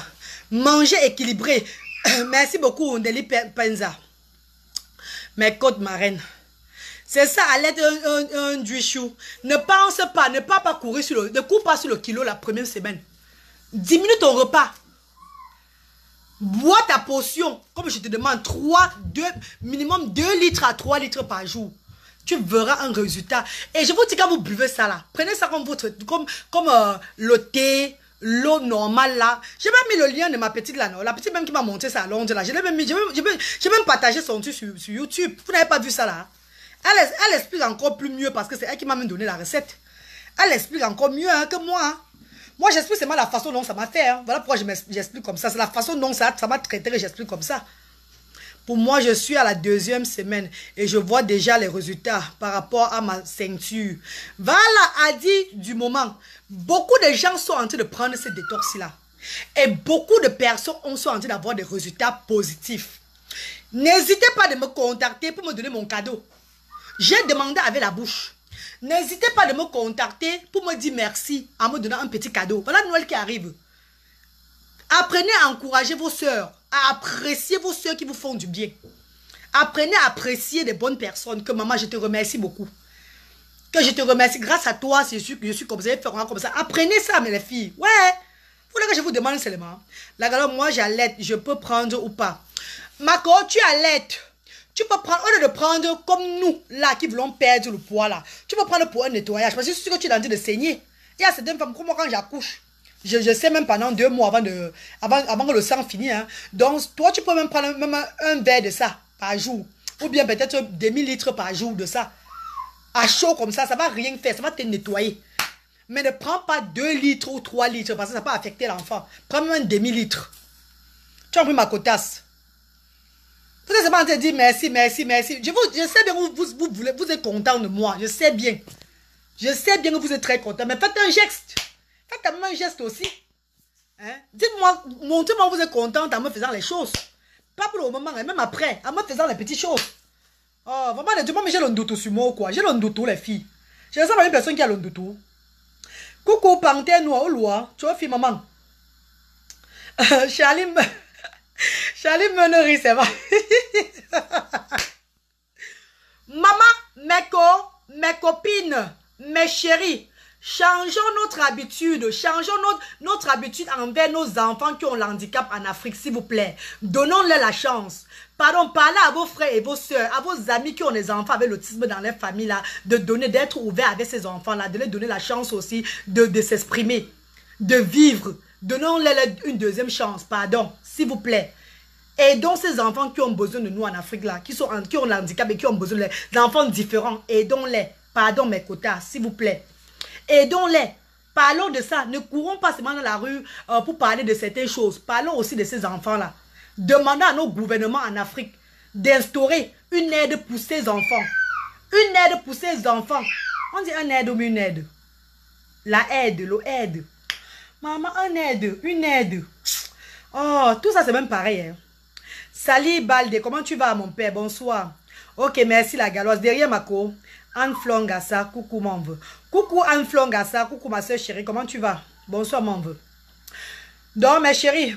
Manger équilibré. Merci beaucoup, Ndeli Penza. Mes côtes marraines. C'est ça, à l'aide d'un chou. Ne pense pas, ne pas courir sur le... Ne cours pas sur le kilo la première semaine. Diminue ton repas. Bois ta potion. Comme je te demande, minimum 2 litres à 3 litres par jour. Tu verras un résultat. Et je vous dis, quand vous buvez ça là, prenez ça comme votre... Comme le thé, l'eau normale là. J'ai même mis le lien de ma petite là, non? La petite même qui m'a monté ça à Londres là. J'ai même partagé son truc sur YouTube. Vous n'avez pas vu ça là? Elle explique encore plus mieux parce que c'est elle qui m'a même donné la recette. Elle explique encore mieux hein, que moi. Hein. Moi, j'explique seulement la façon dont ça m'a fait. Hein. Voilà pourquoi j'explique comme ça. C'est la façon dont ça m'a traité que j'explique comme ça. Pour moi, je suis à la 2e semaine et je vois déjà les résultats par rapport à ma ceinture. Voilà, a dit du moment. Beaucoup de gens sont en train de prendre ce détox-là. Et beaucoup de personnes sont en train d'avoir des résultats positifs. N'hésitez pas de me contacter pour me donner mon cadeau. J'ai demandé avec la bouche. N'hésitez pas de me contacter pour me dire merci en me donnant un petit cadeau. Voilà Noël qui arrive. Apprenez à encourager vos soeurs, à apprécier vos soeurs qui vous font du bien. Apprenez à apprécier des bonnes personnes. Que maman, je te remercie beaucoup. Que je te remercie. Grâce à toi, je suis comme ça, comme ça. Apprenez ça, mes filles. Ouais. Vous voulez que je vous demande seulement. Là, alors, moi, j'allaite. Je peux prendre ou pas. Marco, tu allaites. Tu peux prendre, au lieu de prendre comme nous, là, qui voulons perdre le poids, là. Tu peux prendre pour un nettoyage. Parce que je suis sûr que tu es en train de saigner. Il y a certaines femmes, comme moi, quand j'accouche, je sais même pendant 2 mois avant que le sang finisse. Hein. Donc, toi, tu peux même prendre un verre de ça par jour. Ou bien peut-être demi-litre par jour de ça. À chaud comme ça, ça va rien faire. Ça va te nettoyer. Mais ne prends pas 2 litres ou 3 litres parce que ça va affecter l'enfant. Prends même un demi-litre. Tu as pris ma cotasse. Vous êtes en train de dire merci, merci, merci. Je sais bien que vous êtes content de moi. Je sais bien. Je sais bien que vous êtes très content. Mais faites un geste. Faites quand même un geste aussi. Hein? Dites-moi, montrez-moi que vous êtes content en me faisant les choses. Pas pour le moment, et même après, en me faisant les petites choses. Oh, vraiment, dites-moi, mais j'ai le doutou sur moi ou quoi? J'ai le doutou, les filles. Je sais pas une personne qui a le doutou. Coucou, panthère noire, au loin. Tu vois, fille, maman. Charlie Menory, c'est vrai. Maman, mes copines, mes chéris, changeons notre habitude. Changeons notre habitude envers nos enfants qui ont le handicap en Afrique, s'il vous plaît. Donnons-leur la chance. Pardon, parlez à vos frères et vos soeurs, à vos amis qui ont des enfants avec l'autisme dans leur famille, là, d'être ouverts avec ces enfants-là, de leur donner la chance aussi de s'exprimer, de vivre. Donnons-leur une deuxième chance, pardon, s'il vous plaît. Aidons ces enfants qui ont besoin de nous en Afrique, là, qui ont le handicap et qui ont besoin d'enfants différents. Aidons-les. Pardon, mes quotas, s'il vous plaît. Aidons-les. Parlons de ça. Ne courons pas seulement dans la rue pour parler de certaines choses. Parlons aussi de ces enfants-là. Demandons à nos gouvernements en Afrique d'instaurer une aide pour ces enfants. Une aide pour ces enfants. On dit un aide ou une aide. La aide, l'aide. Maman, une aide. Oh, tout ça c'est même pareil. Hein. Salut Balde, comment tu vas mon père? Bonsoir. Ok, merci la galoise. Derrière ma cour, Anne Flongassa, coucou mon vœu. Coucou Anne Flongassa, coucou ma soeur chérie, comment tu vas? Bonsoir mon vœu. Donc mes chéris,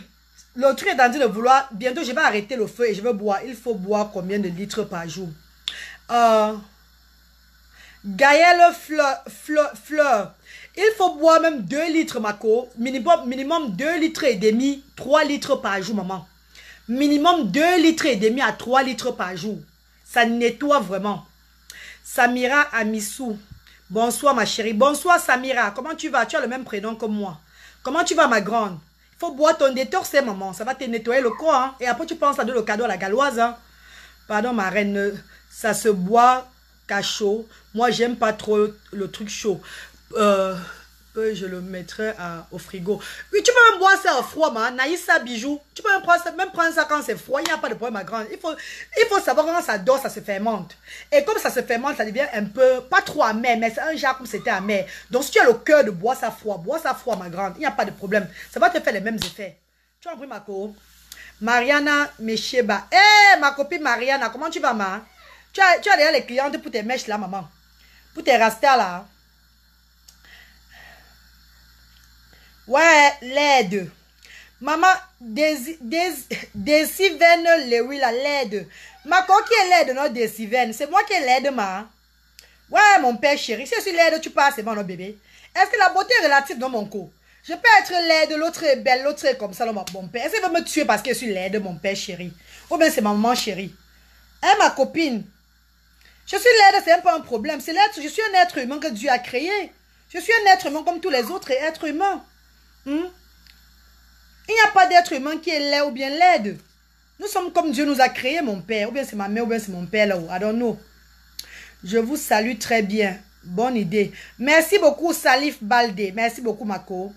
le truc est en train de vouloir, bientôt je vais arrêter le feu et je vais boire. Il faut boire combien de litres par jour? Gaëlle Fleur. Il faut boire même 2 litres, Mako. Minimum 2 litres et demi, 3 litres par jour, maman. Minimum 2 litres et demi à 3 litres par jour. Ça nettoie vraiment. Samira Amissou. Bonsoir, ma chérie. Bonsoir, Samira. Comment tu vas? Tu as le même prénom que moi. Comment tu vas, ma grande? Il faut boire ton détox, maman. Ça va te nettoyer le corps. Hein? Et après, tu penses à donner le cadeau à la galoise. Hein? Pardon, ma reine. Ça se boit qu'à chaud. Moi, j'aime pas trop le truc chaud. Je le mettrai au frigo. Oui, tu peux même boire ça au froid, man. Naïssa, bijou. Tu peux même prendre ça quand c'est froid. Il n'y a pas de problème, ma grande. Il faut savoir quand ça dort, ça se fermente. Et comme ça se fermente, ça devient un peu, pas trop amer, mais c'est un genre comme c'était amer. Donc, si tu as le cœur de boire ça froid, ma grande. Il n'y a pas de problème. Ça va te faire les mêmes effets. Tu as compris, Marco? Mariana Mesheba. Hé, ma copine Mariana, comment tu vas, ma? Tu as déjà les clientes pour tes mèches là, maman. Pour tes rastas là. Ouais, l'aide. Maman, Déciven Lewi, la l'aide. Ma co qui est l'aide, non, Déciven. C'est moi qui est l'aide, ma. Ouais, mon père chéri. Si je suis l'aide, tu passes, c'est bon, non, bébé. Est-ce que la beauté est relative dans mon co? Je peux être laide, l'autre est belle, l'autre est comme ça, mon père. Est-ce qu'il veut me tuer parce que je suis laide, mon père chéri? Ou bien c'est ma maman chérie? Hein, ma copine? Je suis laide, c'est un peu un problème. C'est l'être, je suis un être humain que Dieu a créé. Je suis un être humain comme tous les autres êtres humains. Il n'y a pas d'être humain qui est laid ou bien laide. Nous sommes comme Dieu nous a créé, mon père. Ou bien c'est ma mère, ou bien c'est mon père là-haut. I don't know. Je vous salue très bien. Bonne idée. Merci beaucoup, Salif Baldé. Merci beaucoup, Mako.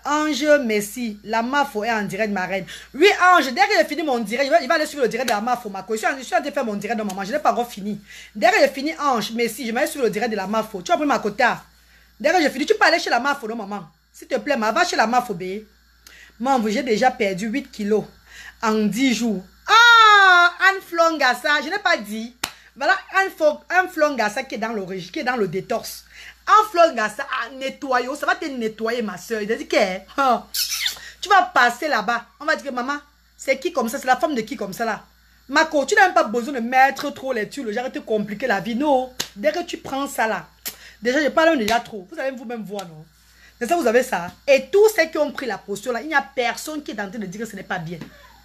Ange, merci. La Mafo est en direct, ma reine. Oui, Ange, dès que j'ai fini mon direct, il va aller suivre le direct de la Mafo, Mako. Je suis en train de faire mon direct de maman. Je n'ai pas encore fini. Dès que j'ai fini, Ange, merci. Je vais aller suivre le direct de la Mafo. Tu as pris ma quota. Dès que j'ai fini, tu peux aller chez la Mafo, non, maman. S'il te plaît, va chez la Mafo, bé. Maman, j'ai déjà perdu 8 kilos en 10 jours. Ah, Anne Flongassa, je n'ai pas dit. Voilà, Anne Flongassa qui est dans l'origine, qui est dans le détorse. Anne Flongassa a nettoyé, ça va te nettoyer, ma soeur. Il a dit que tu vas passer là-bas. On va dire que maman, c'est qui comme ça? C'est la femme de qui comme ça là? Mako, tu n'as même pas besoin de mettre trop les tuiles, j'arrête de te compliquer la vie. Non, dès que tu prends ça là, déjà je parle déjà trop. Vous allez vous-même voir, non? C'est ça, vous avez ça. Et tous ceux qui ont pris la posture là, il n'y a personne qui est en train de dire que ce n'est pas bien.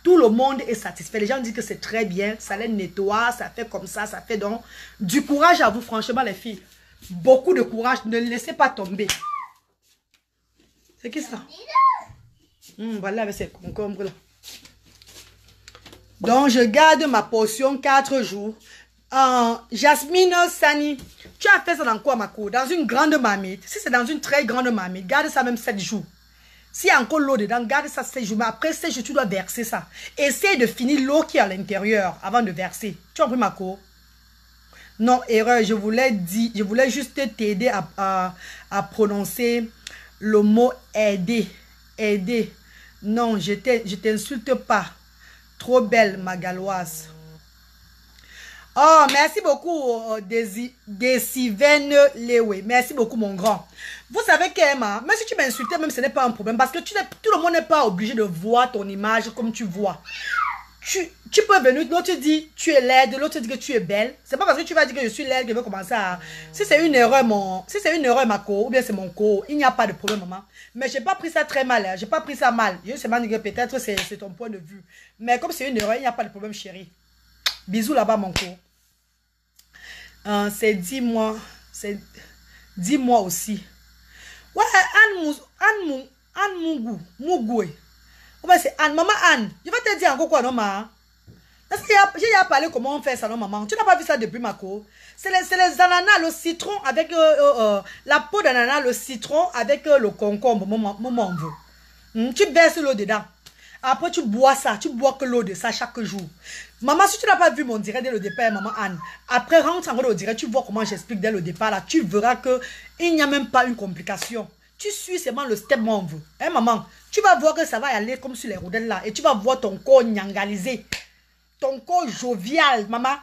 Tout le monde est satisfait. Les gens disent que c'est très bien, ça les nettoie, ça fait comme ça fait donc. Du courage à vous, franchement, les filles. Beaucoup de courage. Ne laissez pas tomber. C'est qui ça? Voilà avec ces concombres là. Donc, je garde ma portion 4 jours. Jasmine Sani, tu as fait ça dans quoi, ma cour? Dans une grande marmite. Si c'est dans une très grande marmite, garde ça même 7 jours. S'il y a encore l'eau dedans, garde ça 7 jours. Mais après 7 jours, tu dois verser ça. Essaye de finir l'eau qui est à l'intérieur avant de verser. Tu as compris, ma cour? Non, erreur. Je voulais juste t'aider à prononcer le mot aider. Aider. Non, je t'insulte pas. Trop belle, ma galloise. Oh, merci beaucoup, Déciven Lewe. Merci beaucoup, mon grand. Vous savez qu'Emma, même si tu m'insultais, même ce n'est pas un problème. Parce que tout le monde n'est pas obligé de voir ton image comme tu vois. Tu peux venir, l'autre dit tu es laide, l'autre dit que tu es belle. C'est pas parce que tu vas dire que je suis laide que je vais commencer à... Si c'est une erreur, ma co, ou bien c'est mon co, il n'y a pas de problème, maman. Mais j'ai pas pris ça très mal, hein. J'ai pas pris ça mal. Je sais pas que peut-être c'est ton point de vue. Mais comme c'est une erreur, il n'y a pas de problème, chérie. Bisous là-bas, mon co. C'est 10 mois. C'est 10 mois aussi. Ouais, Anne Mougou. Ouais, c'est Anne. Maman Anne, je vais te dire encore quoi, non, ma? Parce que j'ai déjà parlé comment on fait ça, non, maman? Tu n'as pas vu ça depuis ma cour? C'est les ananas, le citron avec la peau d'ananas, le citron avec le concombre. Maman on veut. Tu verses l'eau dedans. Après, tu bois ça. Tu bois que l'eau de ça chaque jour. Maman, si tu n'as pas vu mon direct dès le départ, maman Anne, après, rentre encore au direct, tu vois comment j'explique dès le départ, là. Tu verras qu'il n'y a même pas une complication. Tu suis seulement le step, moi, on veut. Hein, maman? Tu vas voir que ça va y aller comme sur les roudelles, là. Et tu vas voir ton corps nyangalisé. Ton corps jovial, maman.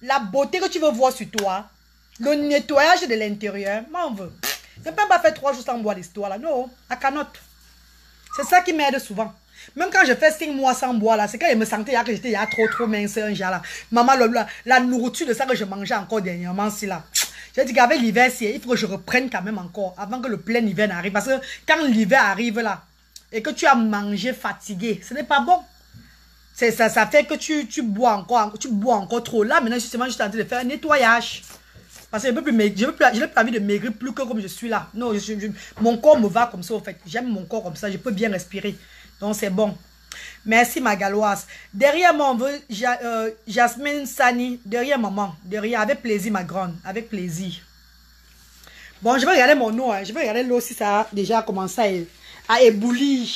La beauté que tu veux voir sur toi. Le nettoyage de l'intérieur. Moi, on veut. Je ne peux pas faire 3 jours sans boire l'histoire, là. Non, à canotte. C'est ça qui m'aide souvent. Même quand je fais 5 mois sans boire, là, c'est quand je me sentais que j'étais trop mince, un genre là. Maman, la nourriture de ça que je mangeais encore dernièrement, c'est là. J'ai dit qu'avec l'hiver, il faut que je reprenne quand même encore, avant que le plein hiver n'arrive. Parce que quand l'hiver arrive là, et que tu as mangé fatigué, ce n'est pas bon. Ça fait que tu bois encore trop. Là, maintenant, justement, je suis en train de faire un nettoyage. Parce que je n'ai pas envie de maigrir plus que comme je suis là. Non, mon corps me va comme ça, en fait. J'aime mon corps comme ça, je peux bien respirer. Donc, c'est bon. Merci ma galoise. Derrière moi, on veut Jasmine Sani. Derrière maman. Derrière, avec plaisir ma grande. Avec plaisir. Bon, je vais regarder mon eau. Hein. Je vais regarder l'eau si ça a déjà commencé à éboulir.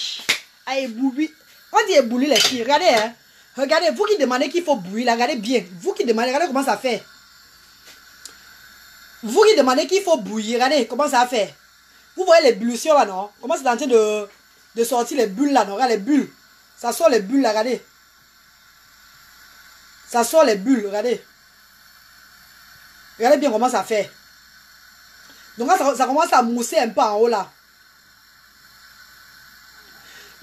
À éboulir. On dit éboulir les filles. Regardez, hein. Regardez, vous qui demandez qu'il faut bouillir, regardez bien. Vous qui demandez, regardez comment ça fait. Vous qui demandez qu'il faut bouillir, regardez comment ça fait. Vous voyez les bullitions là, non? Comment c'est en train de sortir les bulles là, non? Regardez les bulles. Ça sort les bulles là, regardez. Ça sort les bulles, regardez. Regardez bien comment ça fait. Donc là, ça commence à mousser un peu en haut là.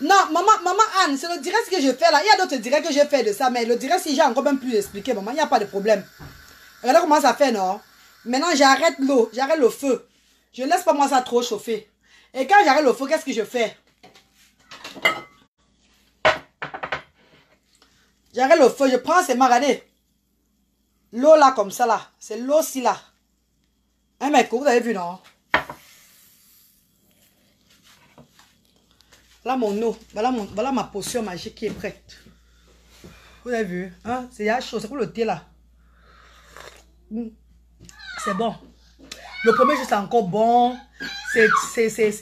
Non, maman Anne, c'est le direct que je fais là. Il y a d'autres directs que je fais de ça, mais le direct, si j'ai encore même plus expliqué, maman, il n'y a pas de problème. Regardez comment ça fait, non? Maintenant, j'arrête l'eau, j'arrête le feu. Je ne laisse pas moi ça trop chauffer. Et quand j'arrête le feu, qu'est-ce que je fais? J'arrête le feu, je prends ces regardez. L'eau là, comme ça là. C'est l'eau-ci là. Hein, mec, vous avez vu, non? Voilà mon eau. Voilà ma potion magique qui est prête. Vous avez vu? Hein? C'est déjà chaud. C'est pour le thé là. C'est bon. Le premier jour, c'est encore bon. Il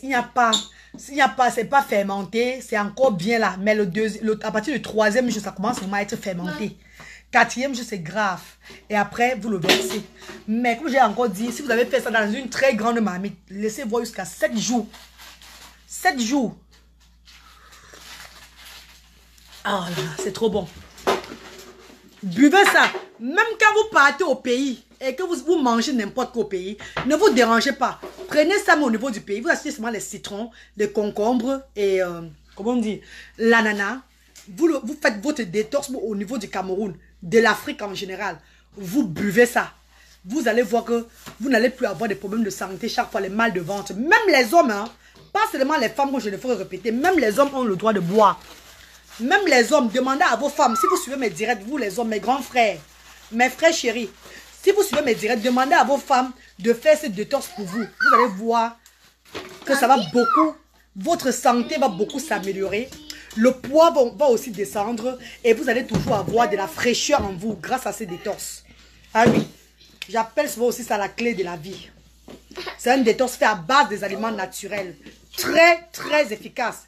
n'y a pas. C'est pas fermenté. C'est encore bien là. Mais à partir du troisième jour, ça commence vraiment à être fermenté. Quatrième jour, c'est grave. Et après, vous le versez. Mais comme j'ai encore dit, si vous avez fait ça dans une très grande marmite, laissez voir jusqu'à 7 jours. 7 jours. Ah là là, c'est trop bon. Buvez ça. Même quand vous partez au pays et que vous mangez n'importe quel pays, ne vous dérangez pas. Prenez ça au niveau du pays. Vous achetez seulement les citrons, les concombres et, comment on dit, l'ananas. Vous faites votre détox au niveau du Cameroun, de l'Afrique en général. Vous buvez ça. Vous allez voir que vous n'allez plus avoir des problèmes de santé chaque fois, les mal de ventre. Même les hommes, hein, pas seulement les femmes, comme je le ferai répéter, même les hommes ont le droit de boire. Même les hommes, demandez à vos femmes, si vous suivez mes directs, vous les hommes, mes grands frères, mes frères chéris, si vous suivez mes directs, demandez à vos femmes de faire ce détox pour vous. Vous allez voir que ça va beaucoup, votre santé va beaucoup s'améliorer. Le poids va aussi descendre et vous allez toujours avoir de la fraîcheur en vous grâce à ces détox. Ah oui, j'appelle souvent aussi ça la clé de la vie. C'est un détox fait à base des aliments naturels. Très, très efficace.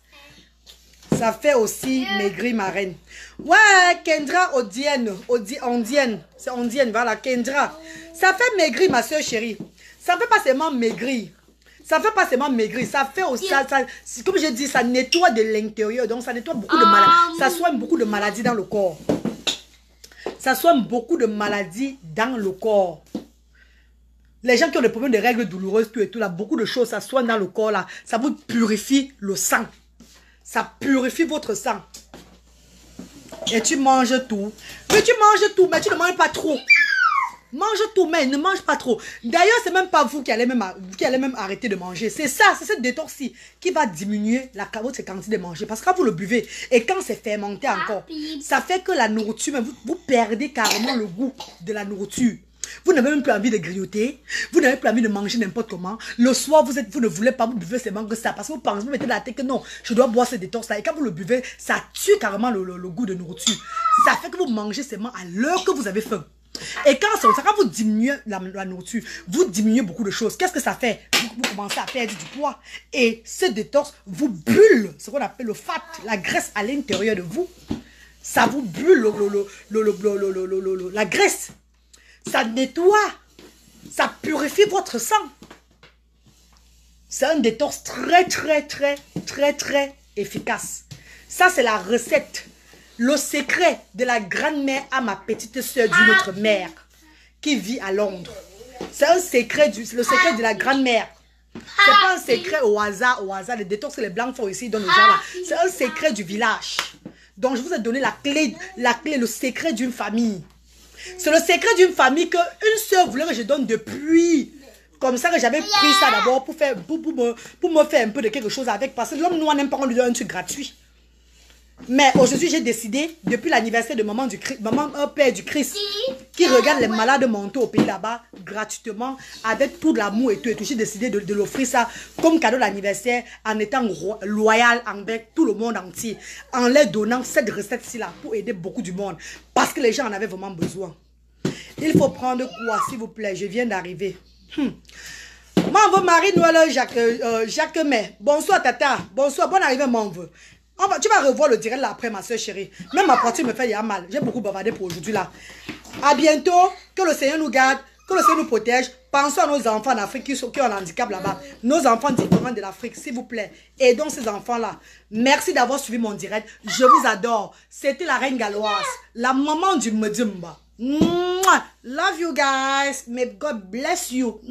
Ça fait aussi maigrir ma reine. Ouais, Kendra Ondienne. C'est Ondienne, voilà, Kendra. Ça fait maigrir ma soeur chérie. Ça fait pas seulement maigrir. Ça fait pas seulement maigrir. Ça fait aussi, comme je dis, ça nettoie de l'intérieur. Donc ça nettoie beaucoup de maladies. Ça soigne beaucoup de maladies dans le corps. Ça soigne beaucoup de maladies dans le corps. Les gens qui ont des problèmes de règles douloureuses, tout et tout, là, beaucoup de choses, ça soigne dans le corps, là. Ça vous purifie le sang. Ça purifie votre sang. Et tu manges tout. Mais tu manges tout, mais tu ne manges pas trop. Mange tout, mais ne mange pas trop. D'ailleurs, c'est même pas vous qui allez même arrêter de manger. C'est ça, c'est cette détox-ci qui va diminuer votre quantité de manger. Parce que quand vous le buvez, et quand c'est fermenté encore, ça fait que la nourriture, vous perdez carrément le goût de la nourriture. Vous n'avez même plus envie de grignoter. Vous n'avez plus envie de manger n'importe comment. Le soir, vous ne voulez pas, vous buvez seulement que ça. Parce que vous pensez, vous mettez dans la tête que non, je dois boire ce détox-là. Et quand vous le buvez, ça tue carrément le goût de nourriture. Ça fait que vous mangez seulement à l'heure que vous avez faim. Et quand vous diminuez la nourriture, vous diminuez beaucoup de choses. Qu'est-ce que ça fait? Vous commencez à perdre du poids. Et ce détox vous bulle ce qu'on appelle le fat, la graisse à l'intérieur de vous. Ça vous bulle la graisse. Ça nettoie. Ça purifie votre sang. C'est un détox très, très, très, très, très efficace. Ça, c'est la recette. Le secret de la grand-mère à ma petite soeur d'une autre mère qui vit à Londres. C'est un secret, le secret de la grand-mère. C'est pas un secret au hasard, les détox que les blancs font ici, dans le genre là. C'est un secret du village. Donc je vous ai donné la clé, le secret d'une famille. C'est le secret d'une famille qu'une soeur voulait que je donne depuis. Comme ça que j'avais pris ça d'abord pour me faire un peu de quelque chose avec. Parce que l'homme noir n'aime pas qu'on lui donne un truc gratuit. Mais aujourd'hui, j'ai décidé, depuis l'anniversaire de maman Père du Christ, qui regarde les malades mentaux au pays là-bas, gratuitement, avec tout l'amour et tout, j'ai décidé de l'offrir ça comme cadeau d'anniversaire, en étant loyal avec tout le monde entier, en leur donnant cette recette-ci là, pour aider beaucoup du monde, parce que les gens en avaient vraiment besoin. Il faut prendre quoi, s'il vous plaît, je viens d'arriver. Mon Marie-Noël Jacques May. Bonsoir, Tata. Bonsoir, bonne arrivée, mon vœu. Tu vas revoir le direct là après, ma soeur chérie. Même ma partie me fait mal. J'ai beaucoup bavardé pour aujourd'hui là. À bientôt. Que le Seigneur nous garde. Que le Seigneur nous protège. Pensons à nos enfants d'Afrique qui ont un handicap là-bas. Nos enfants différents de l'Afrique, s'il vous plaît. Aidons ces enfants-là. Merci d'avoir suivi mon direct. Je vous adore. C'était la reine galloise. La maman du Medumba. Love you guys. May God bless you.